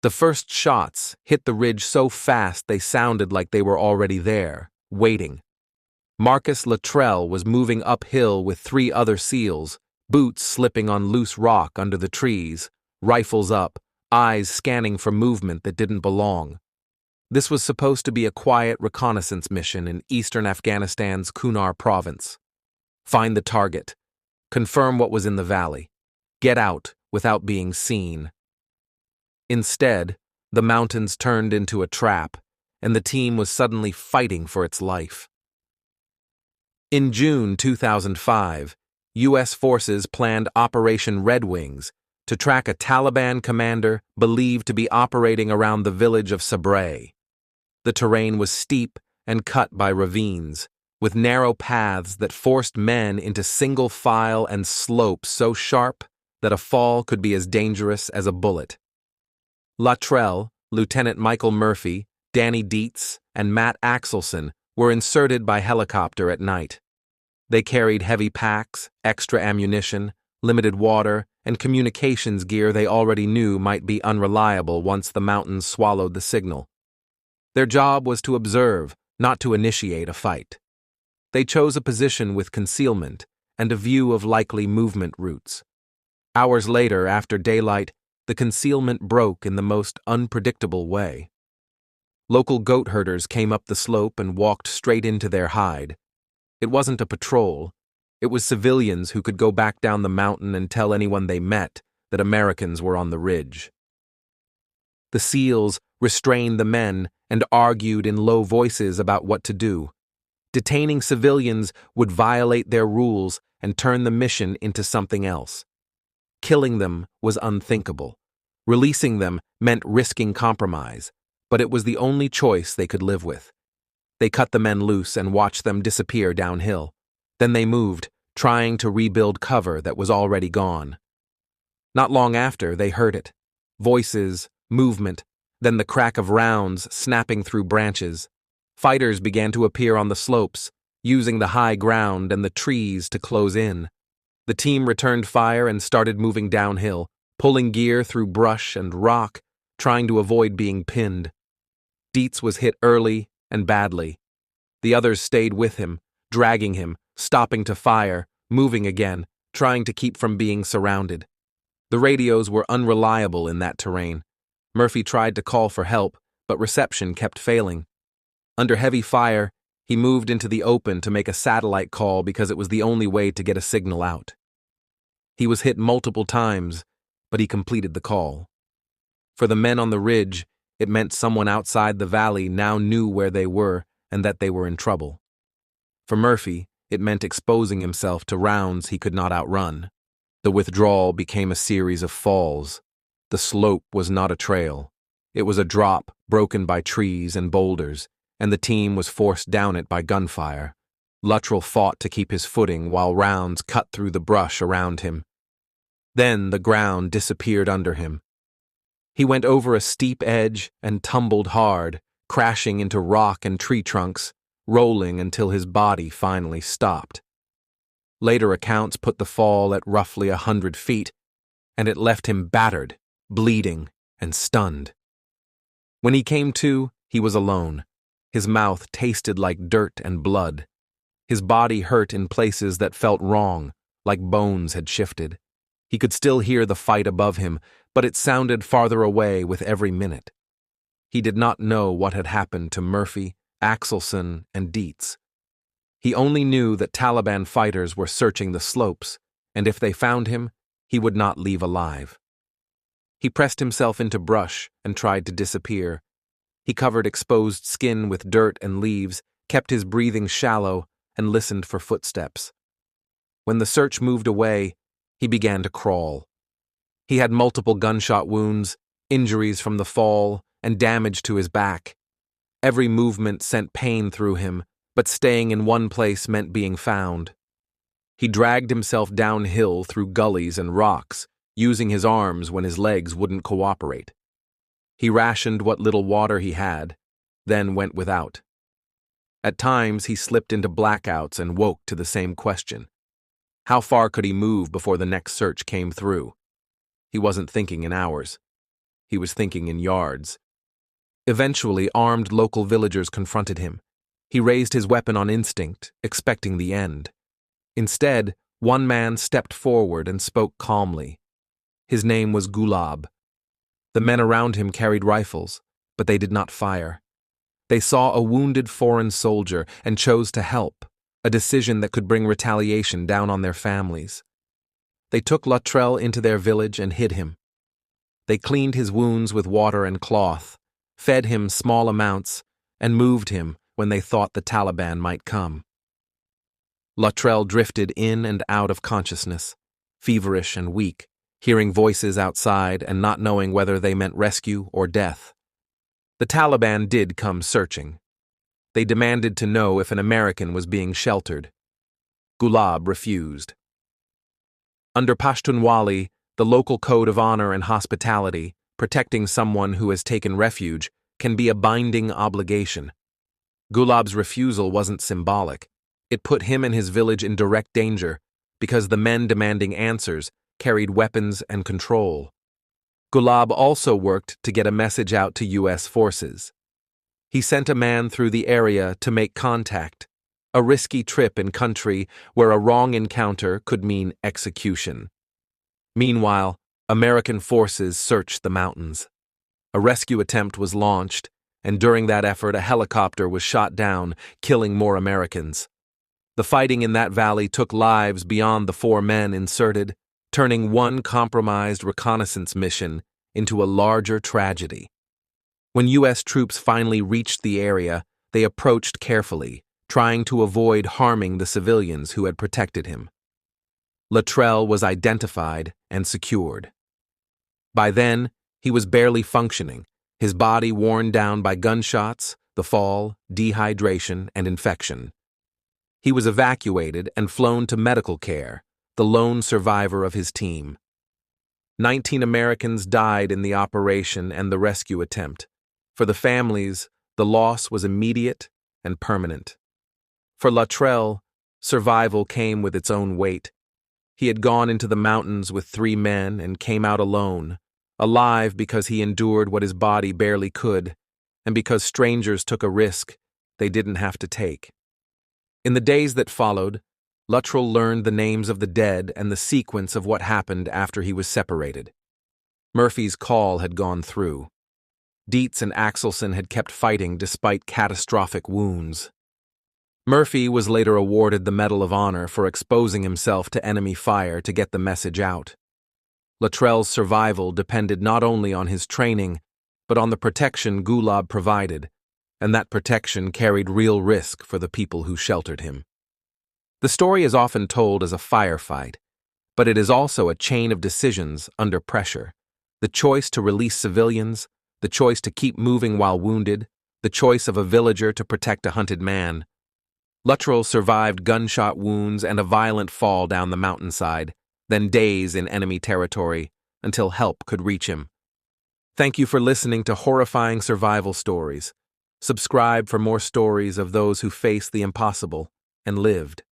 The first shots hit the ridge so fast they sounded like they were already there, waiting. Marcus Luttrell was moving uphill with 3 other SEALs, boots slipping on loose rock under the trees, rifles up, eyes scanning for movement that didn't belong. This was supposed to be a quiet reconnaissance mission in eastern Afghanistan's Kunar province. Find the target. Confirm what was in the valley. Get out without being seen. Instead, the mountains turned into a trap, and the team was suddenly fighting for its life. In June 2005, U.S. forces planned Operation Red Wings to track a Taliban commander believed to be operating around the village of Sabray. The terrain was steep and cut by ravines, with narrow paths that forced men into single file and slopes so sharp that a fall could be as dangerous as a bullet. Luttrell, Lieutenant Michael Murphy, Danny Dietz, and Matt Axelson were inserted by helicopter at night. They carried heavy packs, extra ammunition, limited water, and communications gear they already knew might be unreliable once the mountains swallowed the signal. Their job was to observe, not to initiate a fight. They chose a position with concealment and a view of likely movement routes. Hours later, after daylight, the concealment broke in the most unpredictable way. Local goat herders came up the slope and walked straight into their hide. It wasn't a patrol. It was civilians who could go back down the mountain and tell anyone they met that Americans were on the ridge. The SEALs restrained the men and argued in low voices about what to do. Detaining civilians would violate their rules and turn the mission into something else. Killing them was unthinkable. Releasing them meant risking compromise, but it was the only choice they could live with. They cut the men loose and watched them disappear downhill. Then they moved, trying to rebuild cover that was already gone. Not long after, they heard it. Voices, movement, then the crack of rounds snapping through branches. Fighters began to appear on the slopes, using the high ground and the trees to close in. The team returned fire and started moving downhill, pulling gear through brush and rock, trying to avoid being pinned. Dietz was hit early and badly. The others stayed with him, dragging him, stopping to fire, moving again, trying to keep from being surrounded. The radios were unreliable in that terrain. Murphy tried to call for help, but reception kept failing. Under heavy fire, he moved into the open to make a satellite call because it was the only way to get a signal out. He was hit multiple times, but he completed the call. For the men on the ridge, it meant someone outside the valley now knew where they were and that they were in trouble. For Murphy, it meant exposing himself to rounds he could not outrun. The withdrawal became a series of falls. The slope was not a trail. It was a drop broken by trees and boulders, and the team was forced down it by gunfire. Luttrell fought to keep his footing while rounds cut through the brush around him. Then the ground disappeared under him. He went over a steep edge and tumbled hard, crashing into rock and tree trunks, rolling until his body finally stopped. Later accounts put the fall at roughly 100 feet, and it left him battered, bleeding, and stunned. When he came to, he was alone. His mouth tasted like dirt and blood. His body hurt in places that felt wrong, like bones had shifted. He could still hear the fight above him, but it sounded farther away with every minute. He did not know what had happened to Murphy, Axelson, and Dietz. He only knew that Taliban fighters were searching the slopes, and if they found him, he would not leave alive. He pressed himself into brush and tried to disappear. He covered exposed skin with dirt and leaves, kept his breathing shallow, and listened for footsteps. When the search moved away, he began to crawl. He had multiple gunshot wounds, injuries from the fall, and damage to his back. Every movement sent pain through him, but staying in one place meant being found. He dragged himself downhill through gullies and rocks, using his arms when his legs wouldn't cooperate. He rationed what little water he had, then went without. At times he slipped into blackouts and woke to the same question. How far could he move before the next search came through? He wasn't thinking in hours. He was thinking in yards. Eventually, armed local villagers confronted him. He raised his weapon on instinct, expecting the end. Instead, one man stepped forward and spoke calmly. His name was Gulab. The men around him carried rifles, but they did not fire. They saw a wounded foreign soldier and chose to help, a decision that could bring retaliation down on their families. They took Luttrell into their village and hid him. They cleaned his wounds with water and cloth, fed him small amounts, and moved him when they thought the Taliban might come. Luttrell drifted in and out of consciousness, feverish and weak, hearing voices outside and not knowing whether they meant rescue or death. The Taliban did come searching. They demanded to know if an American was being sheltered. Gulab refused. Under Pashtunwali, the local code of honor and hospitality, protecting someone who has taken refuge can be a binding obligation. Gulab's refusal wasn't symbolic. It put him and his village in direct danger because the men demanding answers carried weapons and control. Gulab also worked to get a message out to U.S. forces. He sent a man through the area to make contact, a risky trip in country where a wrong encounter could mean execution. Meanwhile, American forces searched the mountains. A rescue attempt was launched, and during that effort a helicopter was shot down, killing more Americans. The fighting in that valley took lives beyond the 4 men inserted, turning one compromised reconnaissance mission into a larger tragedy. When U.S. troops finally reached the area, they approached carefully, trying to avoid harming the civilians who had protected him. Luttrell was identified and secured. By then, he was barely functioning, his body worn down by gunshots, the fall, dehydration, and infection. He was evacuated and flown to medical care, the lone survivor of his team. 19 Americans died in the operation and the rescue attempt. For the families, the loss was immediate and permanent. For Luttrell, survival came with its own weight. He had gone into the mountains with 3 men and came out alone, alive because he endured what his body barely could, and because strangers took a risk they didn't have to take. In the days that followed, Luttrell learned the names of the dead and the sequence of what happened after he was separated. Murphy's call had gone through. Dietz and Axelson had kept fighting despite catastrophic wounds. Murphy was later awarded the Medal of Honor for exposing himself to enemy fire to get the message out. Luttrell's survival depended not only on his training, but on the protection Gulab provided, and that protection carried real risk for the people who sheltered him. The story is often told as a firefight, but it is also a chain of decisions under pressure. The choice to release civilians, the choice to keep moving while wounded, the choice of a villager to protect a hunted man. Luttrell survived gunshot wounds and a violent fall down the mountainside, then days in enemy territory, until help could reach him. Thank you for listening to Horrifying Survival Stories. Subscribe for more stories of those who faced the impossible and lived.